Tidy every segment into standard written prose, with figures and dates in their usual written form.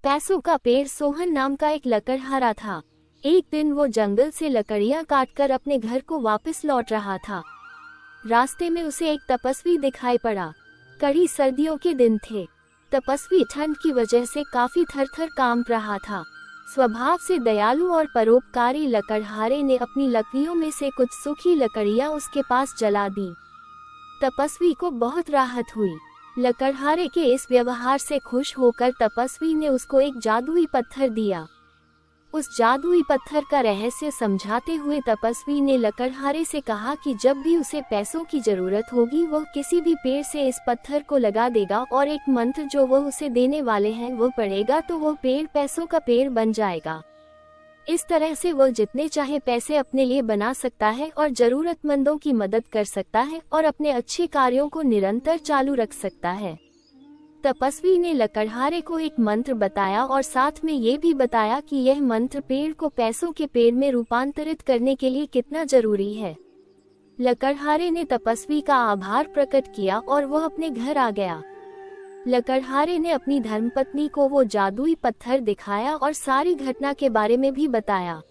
पैसों का पेड़ सोहन नाम का एक लकड़हारा था। एक दिन वो जंगल से लकड़ियां काटकर अपने घर को वापस लौट रहा था। रास्ते में उसे एक तपस्वी दिखाई पड़ा। कड़ी सर्दियों के दिन थे। तपस्वी ठंड की वजह से काफी थर-थर कांप रहा था। स्वभाव से दयालु और परोपकारी लकड़हारे ने अपनी लकड़ियों में से कुछ सूखी लकड़ियां उसके पास जला दी। तपस्वी को बहुत राहत हुई। लकड़हारे के इस व्यवहार से खुश होकर तपस्वी ने उसको एक जादुई पत्थर दिया। उस जादुई पत्थर का रहस्य समझाते हुए तपस्वी ने लकड़हारे से कहा कि जब भी उसे पैसों की जरूरत होगी वह किसी भी पेड़ से इस पत्थर को लगा देगा और एक मंत्र जो वह उसे देने वाले हैं वो पढ़ेगा तो वह पेड़ पैसों का पेड़ बन जाएगा। इस तरह से वह जितने चाहे पैसे अपने लिए बना सकता है और जरूरतमंदों की मदद कर सकता है और अपने अच्छे कार्यों को निरंतर चालू रख सकता है। तपस्वी ने लकड़हारे को एक मंत्र बताया और साथ में ये भी बताया कि यह मंत्र पेड़ को पैसों के पेड़ में रूपांतरित करने के लिए कितना जरूरी है। लकड़हारे ने तपस्वी का आभार प्रकट किया और वह अपने घर आ गया। लकड़हारे ने अपनी धर्मपत्नी को वो जादुई पत्थर दिखाया और सारी घटना के बारे में भी बताया।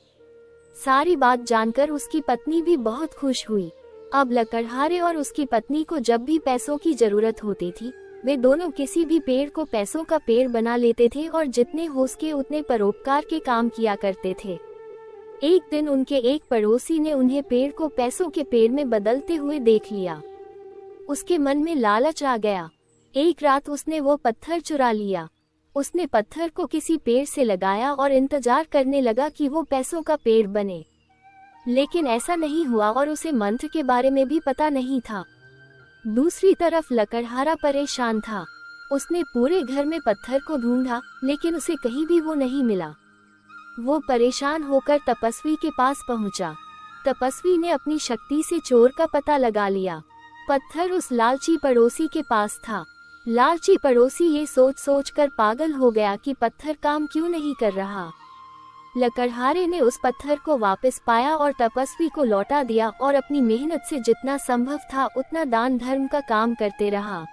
सारी बात जानकर उसकी पत्नी भी बहुत खुश हुई। अब लकड़हारे और उसकी पत्नी को जब भी पैसों की जरूरत होती थी वे दोनों किसी भी पेड़ को पैसों का पेड़ बना लेते थे और जितने हो सके उतने परोपकार के काम किया करते थे। एक दिन उनके एक पड़ोसी ने उन्हें पेड़ को पैसों के पेड़ में बदलते हुए देख लिया। उसके मन में लालच आ गया। एक रात उसने वो पत्थर चुरा लिया। उसने पत्थर को किसी पेड़ से लगाया और इंतजार करने लगा कि वो पैसों का पेड़ बने। लेकिन ऐसा नहीं हुआ और उसे मंत्र के बारे में भी पता नहीं था। दूसरी तरफ लकड़हारा परेशान था। उसने पूरे घर में पत्थर को ढूंढा लेकिन उसे कहीं भी वो नहीं मिला। वो परेशान होकर तपस्वी के पास पहुंचा। तपस्वी ने अपनी शक्ति से चोर का पता लगा लिया। पत्थर उस लालची पड़ोसी के पास था। लालची पड़ोसी ये सोच सोच कर पागल हो गया कि पत्थर काम क्यों नहीं कर रहा। लकड़हारे ने उस पत्थर को वापस पाया और तपस्वी को लौटा दिया और अपनी मेहनत से जितना संभव था उतना दान धर्म का काम करते रहा।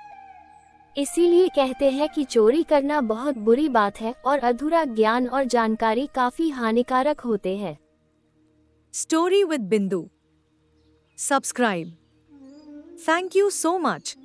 इसीलिए कहते हैं कि चोरी करना बहुत बुरी बात है और अधूरा ज्ञान और जानकारी काफी हानिकारक होते हैं। स्टोरी विद बिंदु। Subscribe. Thank you so much.